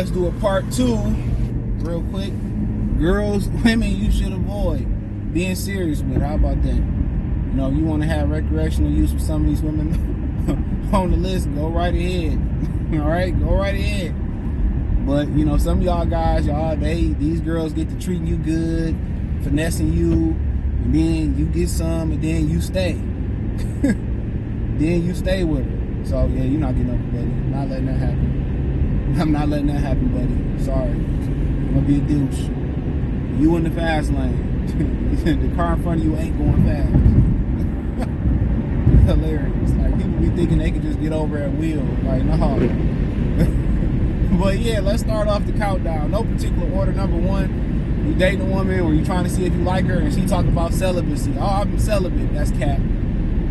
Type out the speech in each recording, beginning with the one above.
let's do a part 2 real quick. Girls, women you should avoid being serious with. How about that? You know, you want to have recreational use with some of these women on the list, go right ahead. All right, go right ahead. But you know, some of y'all guys, these girls get to treating you good, finessing you, and then you get some, and then you stay. Then you stay with her. So yeah, you're not getting over, buddy. Not letting that happen. I'm not letting that happen, buddy. Sorry. I'm gonna be a douche. You in the fast lane. The car in front of you ain't going fast. Hilarious. Like, people be thinking they can just get over at will. Like, no. But yeah, let's start off the countdown. No particular order. Number 1, you dating a woman or you trying to see if you like her and she talking about celibacy. Oh, I'm celibate. That's cap.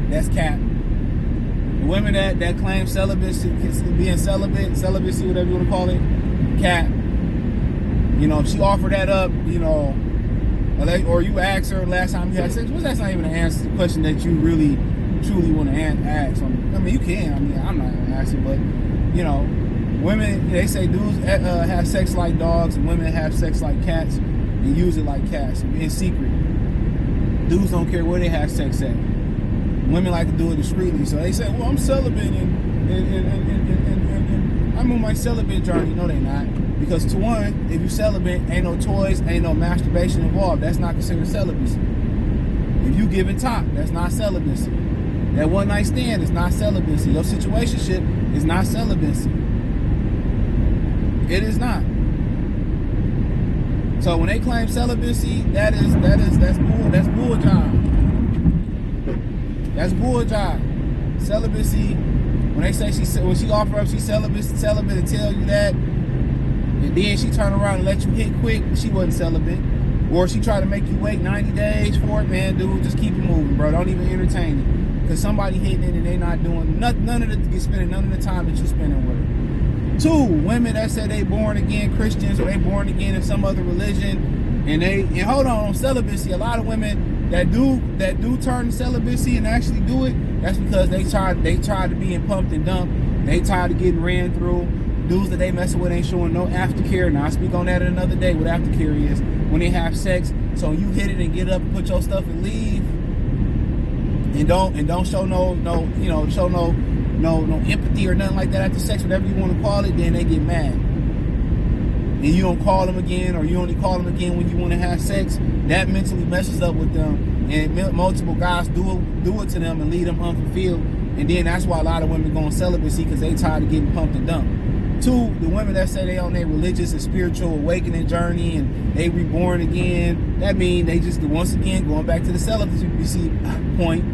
That's cap. The women that claim celibacy, being celibacy, whatever you want to call it, cap. You know, if she offered that up, you know, or you asked her last time you had sex, well, that's not even an answer to the question that you really, truly want to ask. I mean, you can. I mean, I'm not going to ask it, but, you know, women, they say dudes have sex like dogs and women have sex like cats and use it like cats in secret. Dudes don't care where they have sex at. Women like to do it discreetly. So they say, well, I'm celibate and I'm on my celibate journey. No, they not. Because to one, if you celibate, ain't no toys, ain't no masturbation involved. That's not considered celibacy. If you giving top, that's not celibacy. That one night stand is not celibacy. Your situationship is not celibacy. It is not. So when they claim celibacy, that's bull job. That's bull job. Celibacy. When they say when she offer up she's celibate and tell you that, and then she turn around and let you hit quick, she wasn't celibate. Or she try to make you wait 90 days for it, man, dude, just keep it moving, bro. Don't even entertain it. Because somebody hitting it and they not doing none of the time that you spending with her. 2, women that say they born again Christians or they born again in some other religion, and hold on celibacy. A lot of women that do turn to celibacy and actually do it, that's because they tired of being pumped and dumped. They tired of getting ran through. Dudes that they messing with ain't showing no aftercare. Now I speak on that another day. What aftercare is when they have sex. So you hit it and get up and put your stuff and leave, and don't show no empathy or nothing like that after sex, whatever you want to call it. Then they get mad, and you don't call them again, or you only call them again when you want to have sex. That mentally messes up with them, and multiple guys do it to them and leave them unfulfilled. And then that's why a lot of women go on celibacy, because they tired of getting pumped and dumped. 2, the women that say they on their religious and spiritual awakening journey and they reborn again, that mean they just once again going back to the celibacy point.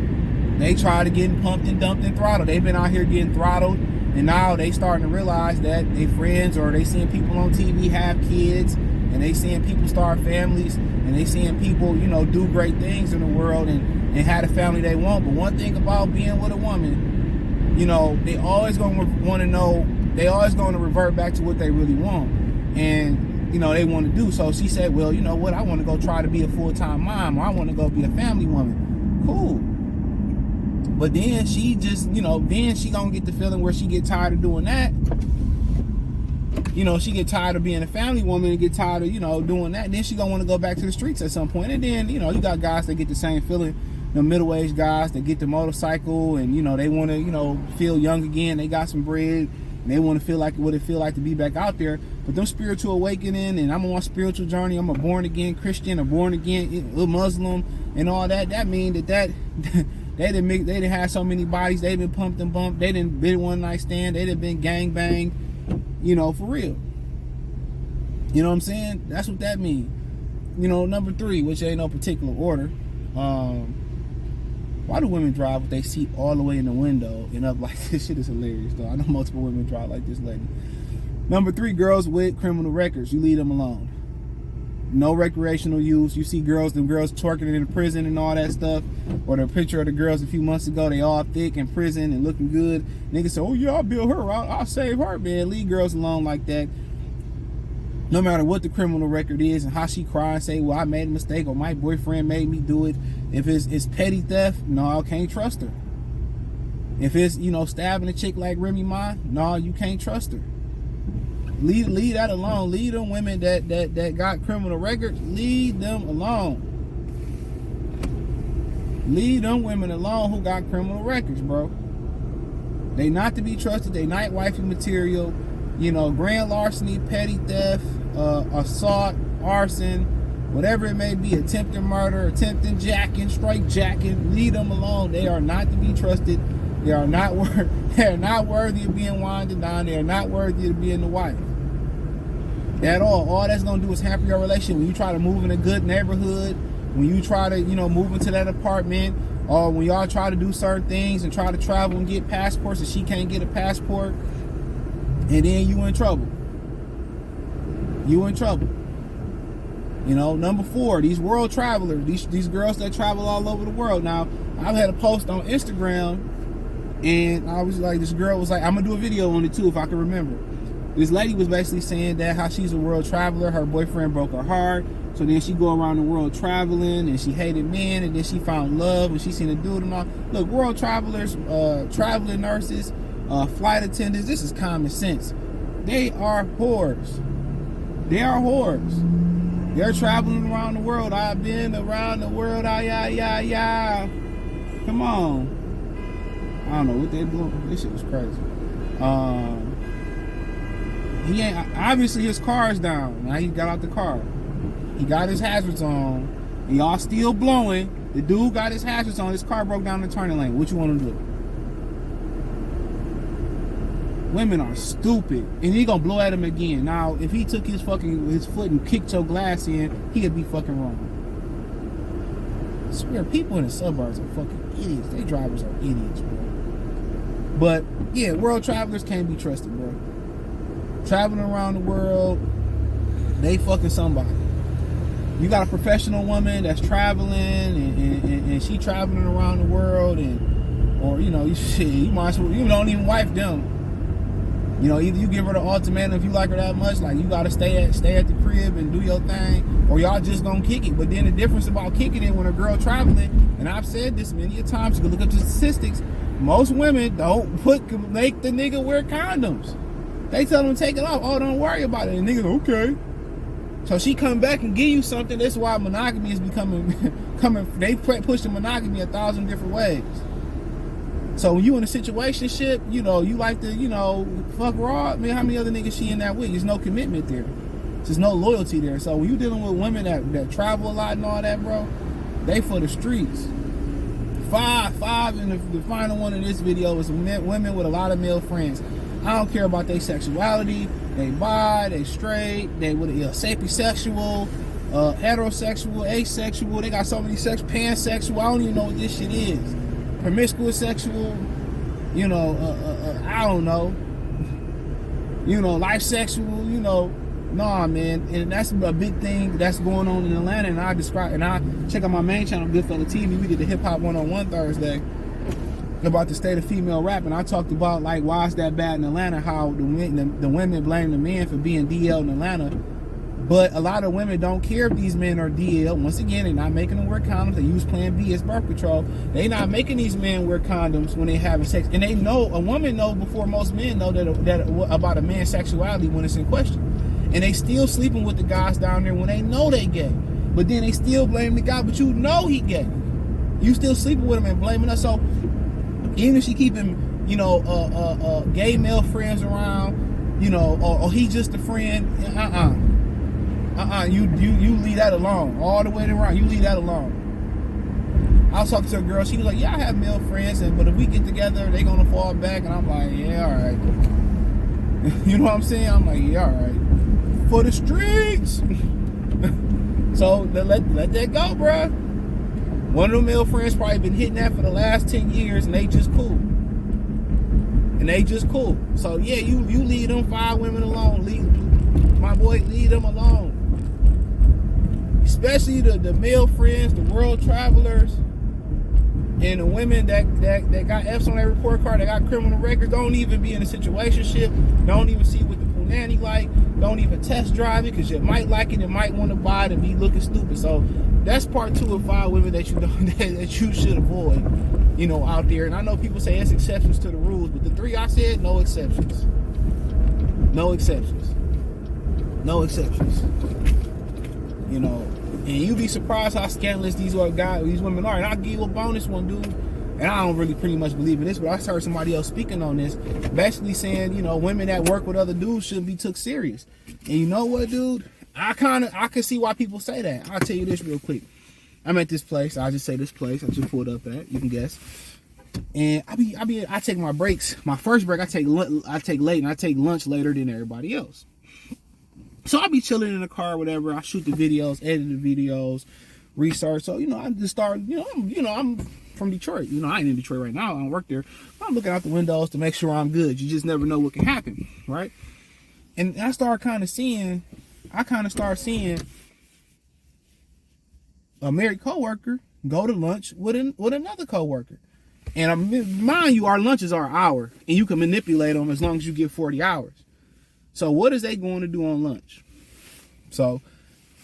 They try to get pumped and dumped and throttled. They've been out here getting throttled, and now they starting to realize that they friends or they seeing people on TV have kids, and they seeing people start families, and they seeing people, you know, do great things in the world and have the family they want. But one thing about being with a woman, you know, they always going to want to know. They always going to revert back to what they really want, and you know they want to do. So she said, well, you know what, I want to go try to be a full-time mom, or I want to go be a family woman. Cool. But then she just, you know, then she gonna get the feeling where she get tired of doing that. You know, she get tired of being a family woman and get tired of, you know, doing that. And then she gonna want to go back to the streets at some point. And then, you know, you got guys that get the same feeling. The middle-aged guys that get the motorcycle and, you know, they want to, you know, feel young again. They got some bread. And they want to feel like what it feel like to be back out there. But them spiritual awakening, and I'm on a spiritual journey, I'm a born again Christian, a born again Muslim, and all that. That mean that they didn't have so many bodies. They been pumped and bumped. They didn't been one night stand. They didn't been gang bang. You know, for real. You know what I'm saying? That's what that mean. You know, number 3, which ain't no particular order. Why do women drive with their seat all the way in the window and up like this? Shit is hilarious, though. I know multiple women drive like this lady. Number 3, girls with criminal records. You leave them alone. No recreational use. You see them girls twerking in prison and all that stuff. Or the picture of the girls a few months ago, they all thick in prison and looking good. Niggas say, oh yeah, I'll build her out. I'll save her, man. Leave girls alone like that. No matter what the criminal record is and how she cry and say, well, I made a mistake or my boyfriend made me do it. If it's petty theft, no, I can't trust her. If it's, you know, stabbing a chick like Remy Ma, no, you can't trust her. Leave that alone. Leave them women that got criminal records. Leave them alone. Leave them women alone who got criminal records, bro. They not to be trusted. They night wifey material. You know, grand larceny, petty theft, assault, arson, whatever it may be, attempted murder, attempted jacking, straight jacking. Leave them alone. They are not to be trusted. They are not worthy of being winded down. They are not worthy of being the wife. At all. All that's gonna do is hamper your relationship. When you try to move in a good neighborhood, when you try to, move into that apartment, or when y'all try to do certain things and try to travel and get passports and she can't get a passport, and then you in trouble. You in trouble. Number 4, these world travelers, these girls that travel all over the world. Now, I've had a post on Instagram, and I was like, this girl was like, I'm gonna do a video on it too if I can remember. This lady was basically saying that how she's a world traveler, her boyfriend broke her heart, so then she go around the world traveling, and she hated men, and then she found love, and she seen a dude and all. Look, world travelers, traveling nurses, flight attendants, this is common sense. They are whores. They are whores. They're traveling around the world. I've been around the world. Come on. I don't know what they doing. This shit was crazy. He ain't, obviously his car is down. Now he got out the car. He got his hazards on. And y'all still blowing. The dude got his hazards on. His car broke down the turning lane. What you want to do? Women are stupid. And he gonna blow at him again. Now, if he took his foot and kicked your glass in, he'd be fucking wrong. I swear, people in the suburbs are fucking idiots. They drivers are idiots, bro. But, yeah, world travelers can't be trusted, bro. Traveling around the world, they fucking somebody. You got a professional woman that's traveling and she traveling around the world, or you might as well, you don't even wife them. Either you give her the ultimatum if you like her that much, like you gotta stay at the crib and do your thing, or y'all just gonna kick it. But then the difference about kicking it when a girl traveling, and I've said this many a times, you can look up the statistics, most women don't make the nigga wear condoms. They tell them to take it off. Oh, don't worry about it. And niggas, okay. So she come back and give you something. That's why monogamy is they push the monogamy 1,000 different ways. So when you in a situationship, you like to, fuck raw. Man, how many other niggas she in that with? There's no commitment there. There's no loyalty there. So when you dealing with women that travel a lot and all that, bro, they for the streets. Five, and the final one in this video is women with a lot of male friends. I don't care about their sexuality. They bi, they straight, they sapiosexual, heterosexual, asexual. They got so many pansexual. I don't even know what this shit is. Promiscuous sexual. I don't know. Life sexual. Nah, man. And that's a big thing that's going on in Atlanta. And I check out my main channel, Goodfella TV. We did the Hip Hop 101 Thursday about the state of female rap, and I talked about like why is that bad in Atlanta, how the women blame the men for being DL in Atlanta, but a lot of women don't care if these men are DL. Once again, they're not making them wear condoms. They use Plan B as birth control. They're not making these men wear condoms when they're having sex, and a woman know before most men know that about a man's sexuality when it's in question, and they still sleeping with the guys down there when they know they gay, but then they still blame the guy, but he gay. You still sleeping with him and blaming us. So even if she keeping, gay male friends around, or he just a friend, you leave that alone. All the way around, you leave that alone. I was talking to a girl, she was like, yeah, I have male friends, but if we get together, they gonna fall back, and I'm like, yeah, all right. You know what I'm saying? I'm like, yeah, all right. For the streets. So let that go, bruh. One of them male friends probably been hitting that for the last 10 years, and they just cool. So yeah, you leave them 5 women alone. Leave them alone. Especially the male friends, the world travelers, and the women that got F's on their report card, that got criminal records, don't even be in a situationship, don't even see what the punani like, don't even test drive it, because you might like it and might want to buy it and be looking stupid. So that's part 2 of 5 women that you should avoid, out there. And I know people say it's exceptions to the rules, but the 3 I said, no exceptions. No exceptions. No exceptions. You know, and you'd be surprised how scandalous these women are. And I'll give you a bonus one, dude. And I don't really pretty much believe in this, but I heard somebody else speaking on this, basically saying, you know, women that work with other dudes shouldn't be took serious. And you know what, dude? I can see why people say that. I'll tell you this real quick. I'm at this place. I'll just say this place. I just pulled up at. You can guess. And I take my breaks. My first break, I take late, and I take lunch later than everybody else. So I'll be chilling in the car or whatever. I shoot the videos, edit the videos, research. So, you know, I just start, I'm from Detroit. You know, I ain't in Detroit right now. I don't work there. I'm looking out the windows to make sure I'm good. You just never know what can happen, right? And I start seeing a married coworker go to lunch with another coworker. And mind you, our lunches are an hour, and you can manipulate them as long as you get 40 hours. So what is they going to do on lunch? So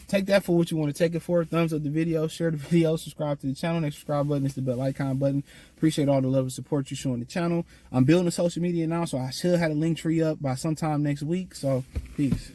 take that for what you want to take it for. Thumbs up the video, share the video, subscribe to the channel. Next subscribe button is the bell icon button. Appreciate all the love and support you showing the channel. I'm building a social media now, so I should have a link tree up by sometime next week. So peace.